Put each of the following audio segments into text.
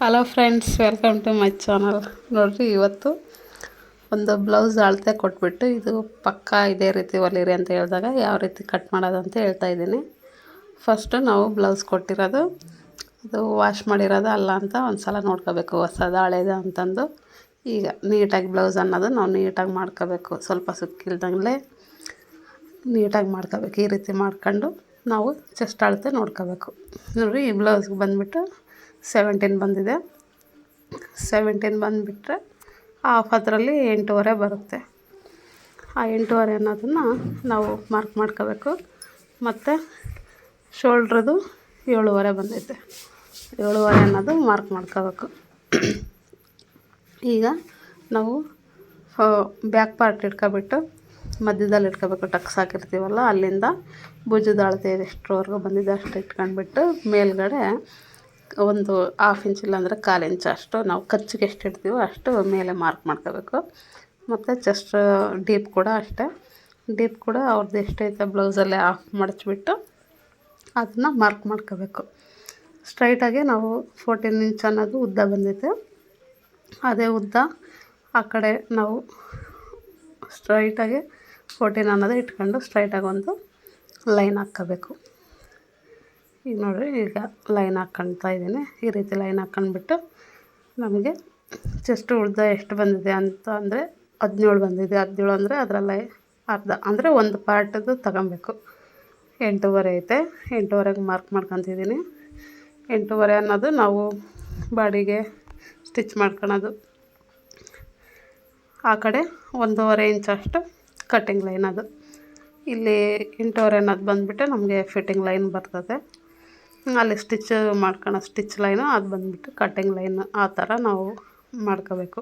Hello friends, welcome to my channel. ನೋಡಿರಿ, ಇವತ್ತು ಒಂದು ಬ್ಲೌಸ್ ಅಳತೆ ಕೊಟ್ಬಿಟ್ಟು ಇದು ಪಕ್ಕಾ ಇದೇ ರೀತಿ ಹೊಲಿರಿ ಅಂತ ಹೇಳಿದಾಗ ಯಾವ ರೀತಿ ಕಟ್ ಮಾಡೋದು ಅಂತ ಹೇಳ್ತಾ ಇದ್ದೀನಿ. ಫಸ್ಟು ನಾವು ಬ್ಲೌಸ್ ಕೊಟ್ಟಿರೋದು ಅದು ವಾಶ್ ಮಾಡಿರೋದು ಅಲ್ಲ ಅಂತ ಒಂದು ಸಲ ನೋಡ್ಕೋಬೇಕು, ಹೊಸದು ಹಳೇದು ಅಂತಂದು. ಈಗ ನೀಟಾಗಿ ಬ್ಲೌಸ್ ಅನ್ನೋದು ನಾವು ನೀಟಾಗಿ ಮಾಡ್ಕೋಬೇಕು, ಸ್ವಲ್ಪ ಸುಕ್ಕಿಲ್ದಂಗೆ ನೀಟಾಗಿ ಮಾಡ್ಕೋಬೇಕು. ಈ ರೀತಿ ಮಾಡ್ಕೊಂಡು ನಾವು ಚೆಸ್ಟ್ ಅಳತೆ ನೋಡ್ಕೋಬೇಕು. ನೋಡಿರಿ, ಈ ಬ್ಲೌಸ್ಗೆ ಬಂದುಬಿಟ್ಟು 17 ಬಂದಿದೆ. 17 ಬಂದುಬಿಟ್ರೆ ಹಾಫ್ ಅದರಲ್ಲಿ 8.5 ಬರುತ್ತೆ. ಆ 8.5 ಅನ್ನೋದನ್ನು ನಾವು ಮಾರ್ಕ್ ಮಾಡ್ಕೋಬೇಕು. ಮತ್ತು ಶೋಲ್ಡ್ರದು 7.5 ಬಂದೈತೆ. 7.5 ಅನ್ನೋದು ಮಾರ್ಕ್ ಮಾಡ್ಕೋಬೇಕು. ಈಗ ನಾವು ಬ್ಯಾಕ್ ಪಾರ್ಟ್ ಇಟ್ಕೊಬಿಟ್ಟು ಮಧ್ಯದಲ್ಲಿ ಇಟ್ಕೋಬೇಕು. ಟಕ್ಸ್ ಹಾಕಿರ್ತೀವಲ್ಲ, ಅಲ್ಲಿಂದ ಭುಜದ ಅಳತೆ ಎಷ್ಟರವರೆಗೂ ಬಂದಿದೆ ಅಷ್ಟು ಇಟ್ಕೊಂಡ್ಬಿಟ್ಟು ಮೇಲ್ಗಡೆ ಒಂದು 1/2 ಇಂಚ್ ಇಲ್ಲಾಂದರೆ 1/4 ಇಂಚ್ ಅಷ್ಟು ನಾವು ಖರ್ಚಿಗೆ ಎಷ್ಟು ಇಡ್ತೀವೋ ಅಷ್ಟು ಮೇಲೆ ಮಾರ್ಕ್ ಮಾಡ್ಕೋಬೇಕು. ಮತ್ತು ಚೆಸ್ಟ್ ಡೀಪ್ ಕೂಡ ಅಷ್ಟೇ. ಡೀಪ್ ಕೂಡ ಅವ್ರದ್ದು ಎಷ್ಟೈತೆ ಬ್ಲೌಸಲ್ಲೇ ಆಫ್ ಮಡಚಿಬಿಟ್ಟು ಅದನ್ನು ಮಾರ್ಕ್ ಮಾಡ್ಕೋಬೇಕು. ಸ್ಟ್ರೈಟಾಗಿ ನಾವು 14 ಇಂಚ್ ಅನ್ನೋದು ಉದ್ದ ಬಂದೈತೆ. ಅದೇ ಉದ್ದ ಆ ಕಡೆ ನಾವು ಸ್ಟ್ರೈಟಾಗಿ 14 ಅನ್ನೋದು ಇಟ್ಕೊಂಡು ಸ್ಟ್ರೈಟಾಗಿ ಒಂದು ಲೈನ್ ಹಾಕ್ಕೋಬೇಕು. ಈಗ ನೋಡಿರಿ, ಈಗ ಲೈನ್ ಹಾಕ್ಕೊಳ್ತಾ ಇದ್ದೀನಿ. ಈ ರೀತಿ ಲೈನ್ ಹಾಕ್ಕೊಂಡ್ಬಿಟ್ಟು ನಮಗೆ ಚೆಸ್ಟ್ ಉದ್ದ ಎಷ್ಟು ಬಂದಿದೆ ಅಂತ ಅಂದರೆ 17 ಬಂದಿದೆ. 17 ಅಂದರೆ ಅದರಲ್ಲೇ ಅರ್ಧ ಅಂದರೆ ಒಂದು ಪಾರ್ಟದು ತಗೊಬೇಕು. 8.5 ಐತೆ. 8.5ಗೆ ಮಾರ್ಕ್ ಮಾಡ್ಕೊತಿದ್ದೀನಿ. 8.5 ಅನ್ನೋದು ನಾವು ಬಾಡಿಗೆ ಸ್ಟಿಚ್ ಮಾಡ್ಕೊಳೋದು. ಆ ಕಡೆ 1.5 ಇಂಚ್ ಅಷ್ಟು ಕಟ್ಟಿಂಗ್ ಲೈನ್ ಅದು. ಇಲ್ಲಿ 8.5 ಅನ್ನೋದು ಬಂದುಬಿಟ್ಟು ನಮಗೆ ಫಿಟ್ಟಿಂಗ್ ಲೈನ್ ಬರ್ತದೆ. ಅಲ್ಲಿ ಸ್ಟಿಚ್ ಮಾಡ್ಕೊಳ್ಳೋ ಸ್ಟಿಚ್ ಲೈನು ಅದು ಬಂದುಬಿಟ್ಟು ಕಟ್ಟಿಂಗ್ ಲೈನು. ಆ ಥರ ನಾವು ಮಾಡ್ಕೋಬೇಕು.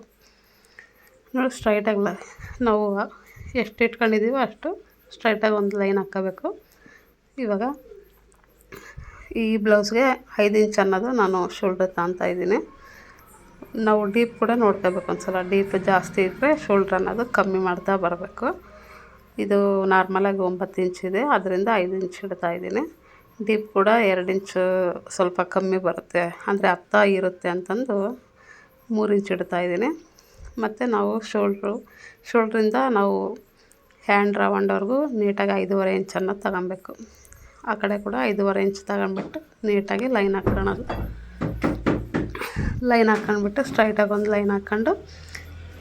ನೋಡಿ, ಸ್ಟ್ರೈಟಾಗಿ ನಾವು ಎಷ್ಟು ಇಟ್ಕೊಂಡಿದ್ದೀವೋ ಅಷ್ಟು ಸ್ಟ್ರೈಟಾಗಿ ಒಂದು ಲೈನ್ ಹಾಕ್ಕೋಬೇಕು. ಇವಾಗ ಈ ಬ್ಲೌಸ್ಗೆ 5 ಇಂಚ್ ಅನ್ನೋದು ನಾನು ಶೋಲ್ಡ್ರ್ ತಗೊತಾಯಿದ್ದೀನಿ. ನಾವು ಡೀಪ್ ಕೂಡ ನೋಡ್ಕೋಬೇಕು. ಒಂದು ಸಲ ಡೀಪ್ ಜಾಸ್ತಿ ಇದ್ದರೆ ಶೋಲ್ಡ್ರ್ ಅನ್ನೋದು ಕಮ್ಮಿ ಮಾಡ್ತಾ ಬರಬೇಕು. ಇದು ನಾರ್ಮಲಾಗಿ 9 ಇಂಚ್ ಇದೆ, ಅದರಿಂದ 5 ಇಂಚ್ ಇಡ್ತಾಯಿದ್ದೀನಿ. ಡೀಪ್ ಕೂಡ 2 ಇಂಚು ಸ್ವಲ್ಪ ಕಮ್ಮಿ ಬರುತ್ತೆ, ಅಂದರೆ ಅರ್ಥ ಇರುತ್ತೆ ಅಂತಂದು 3 ಇಂಚ್ ಇಡ್ತಾಯಿದ್ದೀನಿ. ಮತ್ತು ನಾವು ಶೋಲ್ಡ್ರಿಂದ ನಾವು ಹ್ಯಾಂಡ್ ರೌಂಡ್ವರೆಗೂ ನೀಟಾಗಿ 5.5 ಇಂಚ್ ಅನ್ನೋದು ತಗೊಬೇಕು. ಆ ಕಡೆ ಕೂಡ 5.5 ಇಂಚ್ ತಗೊಂಡ್ಬಿಟ್ಟು ನೀಟಾಗಿ ಲೈನ್ ಹಾಕ್ಕೊಳ್ಳೋದು. ಲೈನ್ ಹಾಕ್ಕೊಂಡ್ಬಿಟ್ಟು ಸ್ಟ್ರೈಟಾಗಿ ಒಂದು ಲೈನ್ ಹಾಕ್ಕೊಂಡು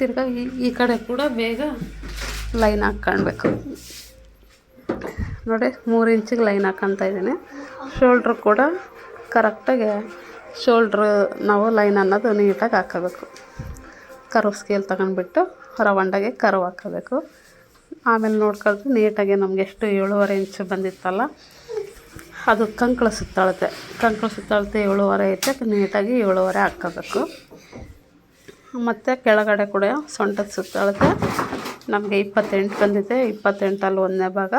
ತಿರ್ಗಾ ಈ ಕಡೆ ಕೂಡ ಬೇಗ ಲೈನ್ ಹಾಕ್ಕೊಳ್ಬೇಕು. ನೋಡಿ, 3 ಇಂಚಿಗೆ ಲೈನ್ ಹಾಕ್ಕೊತಾ ಇದ್ದೀನಿ. ಶೋಲ್ಡ್ರು ಕೂಡ ಕರೆಕ್ಟಾಗಿ ನಾವು ಲೈನ್ ಅನ್ನೋದು ನೀಟಾಗಿ ಹಾಕ್ಕೋಬೇಕು. ಕರ್ವ್ ಸ್ಕೇಲ್ ತಗೊಂಡ್ಬಿಟ್ಟು ರೌಂಡಾಗಿ ಕರ್ವ್ ಹಾಕ್ಕೋಬೇಕು. ಆಮೇಲೆ ನೋಡ್ಕೊಳ್ರಿ, ನೀಟಾಗಿ ನಮಗೆ ಎಷ್ಟು 7.5 ಇಂಚ್ ಬಂದಿತ್ತಲ್ಲ, ಅದು ಕಂಕಳ ಸುತ್ತಳತೆ 7.5 ಐತೆ. ನೀಟಾಗಿ 7.5 ಹಾಕ್ಕೋಬೇಕು. ಮತ್ತು ಕೆಳಗಡೆ ಕೂಡ ಸೊಂಟದ ಸುತ್ತಳತೆ ನಮಗೆ 28 ಬಂದಿದೆ. 28ಅಲ್ಲಿ 1ನೇ ಭಾಗ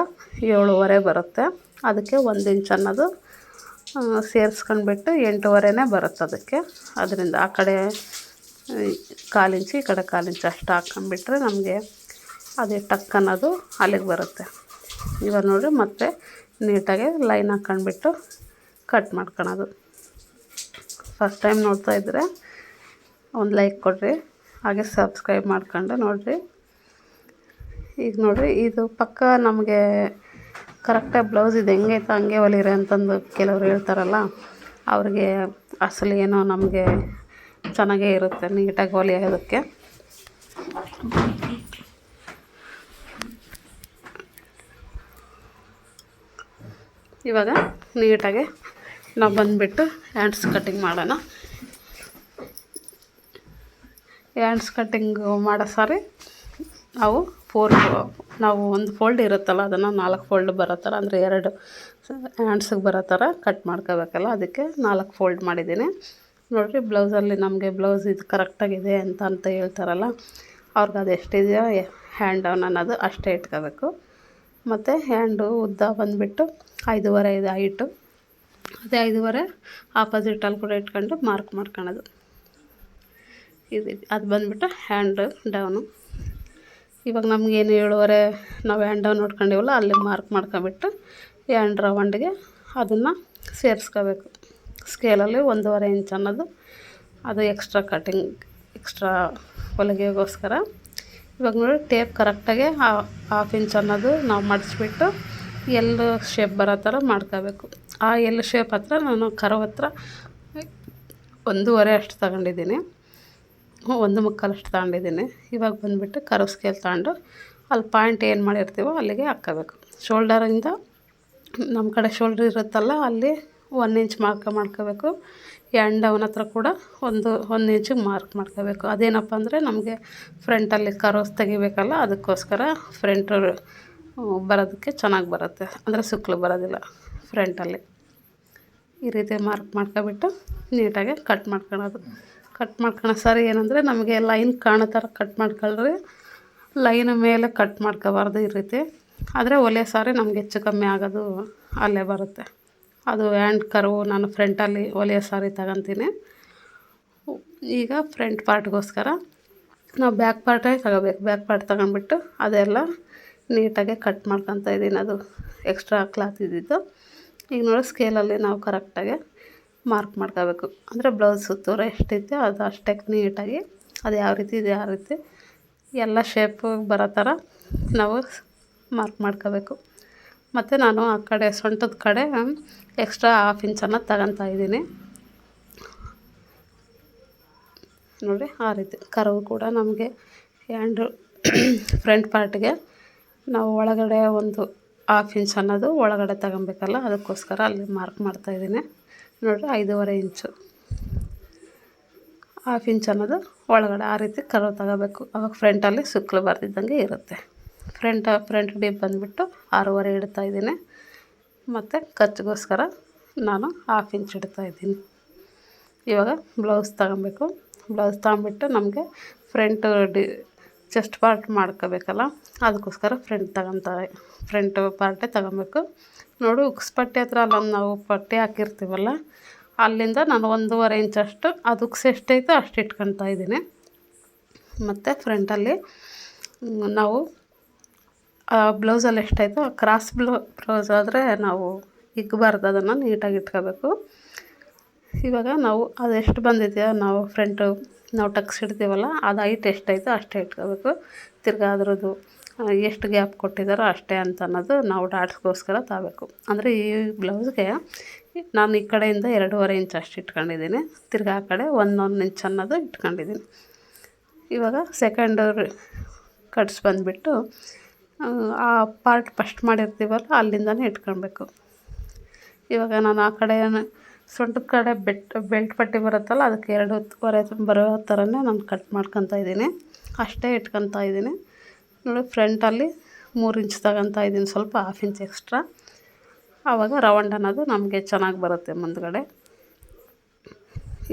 7.5 ಬರುತ್ತೆ. ಅದಕ್ಕೆ 1 ಇಂಚ್ ಅನ್ನೋದು ಸೇರಿಸ್ಕೊಂಡ್ಬಿಟ್ಟು 8.5ನೇ ಬರುತ್ತೆ ಅದಕ್ಕೆ. ಅದರಿಂದ ಆ ಕಡೆ 1/4 ಇಂಚ್, ಈ ಕಡೆ 1/4 ಇಂಚ್ ಅಷ್ಟು ಹಾಕ್ಕೊಂಡ್ಬಿಟ್ರೆ ನಮಗೆ ಅದೇ ಟಕ್ ಅನ್ನೋದು ಅಲ್ಲಿಗೆ ಬರುತ್ತೆ. ಇವಾಗ ನೋಡಿರಿ, ಮತ್ತೆ ನೀಟಾಗಿ ಲೈನ್ ಹಾಕ್ಕೊಂಡ್ಬಿಟ್ಟು ಕಟ್ ಮಾಡ್ಕೊಳೋದು. ಫಸ್ಟ್ ಟೈಮ್ ನೋಡ್ತಾ ಇದ್ದರೆ ಒಂದು ಲೈಕ್ ಕೊಡಿರಿ, ಹಾಗೆ ಸಬ್ಸ್ಕ್ರೈಬ್ ಮಾಡ್ಕೊಂಡು ನೋಡಿರಿ. ಈಗ ನೋಡಿರಿ, ಇದು ಪಕ್ಕ ನಮಗೆ ಕರೆಕ್ಟಾಗಿ ಬ್ಲೌಸ್ ಇದು ಹೆಂಗೈತೆ ಹಂಗೆ ಹೊಲಿರಿ ಅಂತಂದು ಕೆಲವ್ರು ಹೇಳ್ತಾರಲ್ಲ, ಅವ್ರಿಗೆ ಅಸಲು ಏನೋ ನಮಗೆ ಚೆನ್ನಾಗೇ ಇರುತ್ತೆ ನೀಟಾಗಿ ಹೊಲಿಯೋದಕ್ಕೆ. ಇವಾಗ ನೀಟಾಗಿ ನಾವು ಬಂದುಬಿಟ್ಟು ಹ್ಯಾಂಡ್ಸ್ ಕಟ್ಟಿಂಗ್ ಮಾಡೋಣ. ಹ್ಯಾಂಡ್ಸ್ ಕಟ್ಟಿಂಗು ಮಾಡೋ ಸಾರಿ ನಾವು ಒಂದು ಫೋಲ್ಡ್ ಇರುತ್ತಲ್ಲ, ಅದನ್ನು 4 ಫೋಲ್ಡ್ ಬರೋ ಥರ, ಅಂದರೆ 2 ಹ್ಯಾಂಡ್ಸಿಗೆ ಬರೋ ಥರ ಕಟ್ ಮಾಡ್ಕೋಬೇಕಲ್ಲ, ಅದಕ್ಕೆ 4 ಫೋಲ್ಡ್ ಮಾಡಿದ್ದೀನಿ. ನೋಡಿರಿ, ಬ್ಲೌಸಲ್ಲಿ ನಮಗೆ ಬ್ಲೌಸ್ ಇದು ಕರೆಕ್ಟಾಗಿದೆ ಅಂತ ಹೇಳ್ತಾರಲ್ಲ, ಅವ್ರಿಗೆ ಅದು ಎಷ್ಟಿದೆಯೋ ಹ್ಯಾಂಡ್ ಡೌನ್ ಅನ್ನೋದು ಅಷ್ಟೇ ಇಟ್ಕೋಬೇಕು. ಮತ್ತು ಹ್ಯಾಂಡು ಉದ್ದ ಬಂದುಬಿಟ್ಟು 5.5 ಇದೆ ಹೈಟು. ಅದೇ 5.5 ಆಪೋಸಿಟಲ್ಲಿ ಕೂಡ ಇಟ್ಕೊಂಡು ಮಾರ್ಕ್ ಮಾಡ್ಕೊಳ್ಳೋದು. ಇದು ಅದು ಬಂದುಬಿಟ್ಟು ಹ್ಯಾಂಡ್ ಡೌನು. ಇವಾಗ ನಮಗೇನು 7.5 ನಾವು ಹ್ಯಾಂಡ್ ಡೌನ್ ನೋಡ್ಕೊಂಡಿವಲ್ಲ, ಅಲ್ಲಿ ಮಾರ್ಕ್ ಮಾಡ್ಕೊಬಿಟ್ಟು ಹ್ಯಾಂಡ್ ರೌಂಡಿಗೆ ಅದನ್ನು ಸೇರಿಸ್ಕೋಬೇಕು. ಸ್ಕೇಲಲ್ಲಿ 1.5 ಇಂಚ್ ಅನ್ನೋದು ಅದು ಎಕ್ಸ್ಟ್ರಾ ಕಟಿಂಗ್ ಎಕ್ಸ್ಟ್ರಾ ಹೊಲಿಗೆಗೋಸ್ಕರ. ಇವಾಗ ನೋಡಿ ಟೇಪ್ ಕರೆಕ್ಟಾಗಿ ಹಾಫ್ ಇಂಚ್ ಅನ್ನೋದು ನಾವು ಮಡಿಸ್ಬಿಟ್ಟು ಎಲ್ ಶೇಪ್ ಬರೋ ಥರ ಮಾಡ್ಕೋಬೇಕು. ಆ ಎಲ್ ಶೇಪ್ ಹತ್ರ ನಾನು ಕರ್ವ್ ಹತ್ರ 1.5 ಅಷ್ಟು ತಗೊಂಡಿದ್ದೀನಿ, 1.25 ಅಷ್ಟು ತಗೊಂಡಿದ್ದೀನಿ. ಇವಾಗ ಬಂದುಬಿಟ್ಟು ಕರ್ವ್ ಸ್ಕೇಲ್ ತಗೊಂಡು ಅಲ್ಲಿ ಪಾಯಿಂಟ್ ಏನು ಮಾಡಿರ್ತೀವೋ ಅಲ್ಲಿಗೆ ಹಾಕ್ಕೋಬೇಕು. ಶೋಲ್ಡರಿಂದ ನಮ್ಮ ಕಡೆ ಶೋಲ್ಡ್ರ್ ಇರುತ್ತಲ್ಲ ಅಲ್ಲಿ 1 ಇಂಚ್ ಮಾಡ್ಕೋಬೇಕು. ಆ್ಯಂಡ್ ಅವನ ಹತ್ರ ಕೂಡ ಒಂದು ಇಂಚಿಗೆ ಮಾರ್ಕ್ ಮಾಡ್ಕೋಬೇಕು. ಅದೇನಪ್ಪ ಅಂದರೆ ನಮಗೆ ಫ್ರಂಟಲ್ಲಿ ಕರ್ವ್ಸ್ ತೆಗಿಬೇಕಲ್ಲ, ಅದಕ್ಕೋಸ್ಕರ ಫ್ರಂಟ್ ಬರೋದಕ್ಕೆ ಚೆನ್ನಾಗಿ ಬರುತ್ತೆ, ಅಂದರೆ ಸುಕ್ಕಲು ಬರೋದಿಲ್ಲ ಫ್ರಂಟಲ್ಲಿ. ಈ ರೀತಿ ಮಾರ್ಕ್ ಮಾಡ್ಕೊಬಿಟ್ಟು ನೀಟಾಗಿ ಕಟ್ ಮಾಡ್ಕೊಳ್ಳೋ ಸರಿ ಏನಂದರೆ ನಮಗೆ ಲೈನ್ ಕಾಣೋ ಥರ ಕಟ್ ಮಾಡ್ಕೊಳ್ರಿ, ಲೈನ್ ಮೇಲೆ ಕಟ್ ಮಾಡ್ಕೋಬಾರ್ದು ಈ ರೀತಿ. ಆದರೆ ಒಲೆ ಸಾರಿ ನಮ್ಗೆ ಹೆಚ್ಚು ಕಮ್ಮಿ ಆಗೋದು ಅಲ್ಲೇ ಬರುತ್ತೆ. ಅದು ಹ್ಯಾಂಡ್ ಕರ್ವು ನಾನು ಫ್ರಂಟಲ್ಲಿ ಒಲೆಯ ಸಾರಿ ತಗೊತೀನಿ. ಈಗ ಫ್ರಂಟ್ ಪಾರ್ಟ್ಗೋಸ್ಕರ ನಾವು ಬ್ಯಾಕ್ ಪಾರ್ಟೇ ತಗೋಬೇಕು. ಬ್ಯಾಕ್ ಪಾರ್ಟ್ ತಗೊಂಡ್ಬಿಟ್ಟು ಅದೆಲ್ಲ ನೀಟಾಗಿ ಕಟ್ ಮಾಡ್ಕೊತಾ ಇದ್ದೀನಿ, ಅದು ಎಕ್ಸ್ಟ್ರಾ ಕ್ಲಾತ್ ಇದ್ದಿದ್ದು. ಈಗ ನೋಡಿ ಸ್ಕೇಲಲ್ಲಿ ನಾವು ಕರೆಕ್ಟಾಗಿ ಮಾರ್ಕ್ ಮಾಡ್ಕೋಬೇಕು. ಅಂದರೆ ಬ್ಲೌಸ್ ಸುತ್ತೂರು ಎಷ್ಟೈತೆ ಅದು ಅಷ್ಟೇ ನೀಟಾಗಿ, ಅದು ಯಾವ ರೀತಿ ಇದೆ ಯಾವ ರೀತಿ ಎಲ್ಲ ಶೇಪು ಬರೋ ಥರ ನಾವು ಮಾರ್ಕ್ ಮಾಡ್ಕೋಬೇಕು. ಮತ್ತು ನಾನು ಆ ಕಡೆ ಸೊಂಟದ ಕಡೆ ಎಕ್ಸ್ಟ್ರಾ ಹಾಫ್ ಇಂಚನ್ನು ತಗೊತಾ ಇದ್ದೀನಿ. ನೋಡಿ ಆ ರೀತಿ ಕರ್ವ್ ಕೂಡ ನಮಗೆ ಹ್ಯಾಂಡು ಫ್ರಂಟ್ ಪಾರ್ಟ್ಗೆ ನಾವು ಒಳಗಡೆ ಒಂದು ಹಾಫ್ ಇಂಚ್ ಅನ್ನೋದು ಒಳಗಡೆ ತಗೊಬೇಕಲ್ಲ, ಅದಕ್ಕೋಸ್ಕರ ಅಲ್ಲಿ ಮಾರ್ಕ್ ಮಾಡ್ತಾಯಿದ್ದೀನಿ. ನೋಡಿರಿ 5.5 ಇಂಚು ಹಾಫ್ ಇಂಚ್ ಅನ್ನೋದು ಒಳಗಡೆ ಆ ರೀತಿ ಕರ್ವ್ ತಗೋಬೇಕು. ಆವಾಗ ಫ್ರಂಟಲ್ಲಿ ಸುಕ್ಕಲು ಬರ್ದಿದ್ದಂಗೆ ಇರುತ್ತೆ. ಫ್ರಂಟ್ ಡೀಪ್ ಬಂದುಬಿಟ್ಟು 6.5 ಇಡ್ತಾಯಿದ್ದೀನಿ. ಮತ್ತು ಖರ್ಚಿಗೋಸ್ಕರ ನಾನು ಹಾಫ್ ಇಂಚ್ ಇಡ್ತಾಯಿದ್ದೀನಿ. ಇವಾಗ ಬ್ಲೌಸ್ ತಗೊಬೇಕು. ಬ್ಲೌಸ್ ತಗೊಂಬಿಟ್ಟು ನಮಗೆ ಚೆಸ್ಟ್ ಪಾರ್ಟ್ ಮಾಡ್ಕೋಬೇಕಲ್ಲ, ಅದಕ್ಕೋಸ್ಕರ ಫ್ರಂಟ್ ಪಾರ್ಟೇ ತಗೊಬೇಕು. ನೋಡಿ ಉಕ್ಸ್ ಪಟ್ಟಿ ಹತ್ರ ಅಲ್ಲೊಂದು ನಾವು ಪಟ್ಟಿ ಹಾಕಿರ್ತೀವಲ್ಲ, ಅಲ್ಲಿಂದ ನಾನು 1.5 ಇಂಚಷ್ಟು ಅದು ಉಕ್ಸ್ ಎಷ್ಟೈತೋ ಅಷ್ಟು ಇಟ್ಕೊತಾ ಇದ್ದೀನಿ. ಮತ್ತು ಫ್ರಂಟಲ್ಲಿ ನಾವು ಬ್ಲೌಸಲ್ಲಿ ಎಷ್ಟೈತೋ ಕ್ರಾಸ್ ಬ್ಲೌಸ್ ಆದರೆ ನಾವು ಇಗ್ಬಾರ್ದು, ಅದನ್ನು ನೀಟಾಗಿ ಇಟ್ಕೋಬೇಕು. ಇವಾಗ ನಾವು ಅದೆಷ್ಟು ಬಂದಿದೆಯೋ ನಾವು ನಾವು ಟಕ್ಸ್ ಇಡ್ತೀವಲ್ಲ ಅದು ಹೈಟ್ ಎಷ್ಟೈತೋ ಅಷ್ಟೇ ಇಟ್ಕೋಬೇಕು. ತಿರ್ಗಾ ಅದ್ರದ್ದು ಎಷ್ಟು ಗ್ಯಾಪ್ ಕೊಟ್ಟಿದ್ದಾರೋ ಅಷ್ಟೇ ಅಂತ ಅನ್ನೋದು ನಾವು ಡಾಟ್ಸ್ಗೋಸ್ಕರ ತಗೋಬೇಕು. ಅಂದರೆ ಈ ಬ್ಲೌಸ್ಗೆ ನಾನು ಈ ಕಡೆಯಿಂದ 2.5 ಇಂಚ್ ಅಷ್ಟು ಇಟ್ಕೊಂಡಿದ್ದೀನಿ, ತಿರ್ಗಾ ಆ ಕಡೆ 1 ಇಂಚ್ ಅನ್ನೋದು ಇಟ್ಕೊಂಡಿದ್ದೀನಿ. ಇವಾಗ ಸೆಕೆಂಡ್ ಕಟ್ಸ್ ಬಂದುಬಿಟ್ಟು ಆ ಪಾರ್ಟ್ ಫಸ್ಟ್ ಮಾಡಿರ್ತೀವಲ್ಲ ಅಲ್ಲಿಂದನೇ ಇಟ್ಕೊಳ್ಬೇಕು. ಇವಾಗ ನಾನು ಆ ಕಡೆ ಸೊಂಟದ ಕಡೆ ಬೆಲ್ಟ್ ಪಟ್ಟಿ ಬರುತ್ತಲ್ಲ ಅದಕ್ಕೆ 2.5 ಬರೋ ಥರನೇ ನಾನು ಕಟ್ ಮಾಡ್ಕೊತಾ ಇದ್ದೀನಿ, ಅಷ್ಟೇ ಇಟ್ಕೊತಾ ಇದ್ದೀನಿ. ನೋಡಿ ಫ್ರಂಟಲ್ಲಿ 3 ಇಂಚ್ ತಗೊತಾ ಇದ್ದೀನಿ, ಸ್ವಲ್ಪ ಹಾಫ್ ಇಂಚ್ ಎಕ್ಸ್ಟ್ರಾ. ಆವಾಗ ರೌಂಡ್ ಅನ್ನೋದು ನಮಗೆ ಚೆನ್ನಾಗಿ ಬರುತ್ತೆ ಮುಂದ್ಗಡೆ.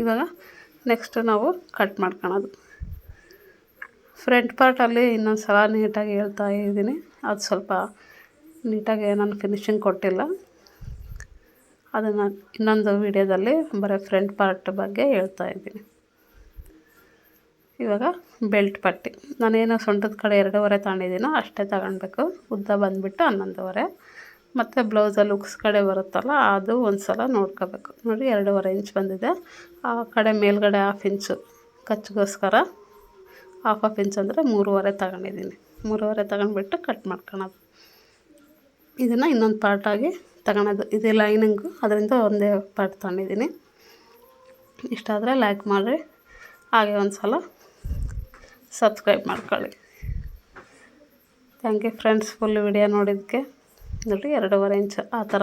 ಇವಾಗ ನೆಕ್ಸ್ಟ್ ನಾವು ಕಟ್ ಮಾಡ್ಕೊಳೋದು. ಫ್ರಂಟ್ ಪಾರ್ಟಲ್ಲಿ ಇನ್ನೊಂದು ಸಲ ನೀಟಾಗಿ ಹೇಳ್ತಾ ಇದ್ದೀನಿ, ಅದು ಸ್ವಲ್ಪ ನೀಟಾಗಿ ನಾನು ಫಿನಿಶಿಂಗ್ ಕೊಟ್ಟಿಲ್ಲ, ಅದನ್ನು ಇನ್ನೊಂದು ವೀಡಿಯೋದಲ್ಲಿ ಬರೀ ಫ್ರಂಟ್ ಪಾರ್ಟ್ ಬಗ್ಗೆ ಹೇಳ್ತಾ ಇದ್ದೀನಿ. ಇವಾಗ ಬೆಲ್ಟ್ ಪಟ್ಟಿ ನಾನೇನು ಸೊಂಟದ ಕಡೆ 2.5 ತಗೊಂಡಿದ್ದೀನೋ ಅಷ್ಟೇ ತಗೊಳ್ಬೇಕು. ಉದ್ದ ಬಂದುಬಿಟ್ಟು 11.5. ಮತ್ತು ಬ್ಲೌಸಲ್ಲಿ ಉಕ್ಸ್ ಕಡೆ ಬರುತ್ತಲ್ಲ ಅದು ಒಂದು ಸಲ ನೋಡ್ಕೋಬೇಕು. ನೋಡಿ 2.5 ಇಂಚ್ ಬಂದಿದೆ. ಆ ಕಡೆ ಮೇಲ್ಗಡೆ ಹಾಫ್ ಇಂಚು ಖರ್ಚಿಗೋಸ್ಕರ ಹಾಫ್ ಇಂಚ್ ಅಂದರೆ 3.5 ತಗೊಂಡಿದ್ದೀನಿ. 3.5 ತಗೊಂಡ್ಬಿಟ್ಟು ಕಟ್ ಮಾಡ್ಕೊಳೋದು. ಇದನ್ನು ಇನ್ನೊಂದು ಪಾರ್ಟಾಗಿ ತಗೊಳೋದು. ಇದು ಲೈನಿಂಗು, ಅದರಿಂದ ಒಂದೇ ಪಾರ್ಟ್ ತಗೊಂಡಿದ್ದೀನಿ. ಇಷ್ಟ ಆದರೆ ಲೈಕ್ ಮಾಡಿರಿ, ಹಾಗೆ ಒಂದು ಸಲ ಸಬ್ಸ್ಕ್ರೈಬ್ ಮಾಡ್ಕೊಳ್ಳಿ. Thank you friends, full video ನೋಡಿದ್ದಕ್ಕೆ. ನೋಡಿ 2.5 ಇಂಚ್ ಆ ಥರ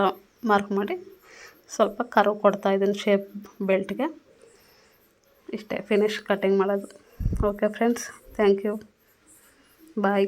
ಮಾರ್ಕ್ ಮಾಡಿ ಸ್ವಲ್ಪ ಕರ್ವ್ ಕೊಡ್ತಾಯಿದ್ದೀನಿ ಶೇಪ್ ಬೆಲ್ಟ್ಗೆ. ಇಷ್ಟೇ ಫಿನಿಶ್ ಕಟಿಂಗ್ ಮಾಡೋದು. Okay friends, thank you, bye.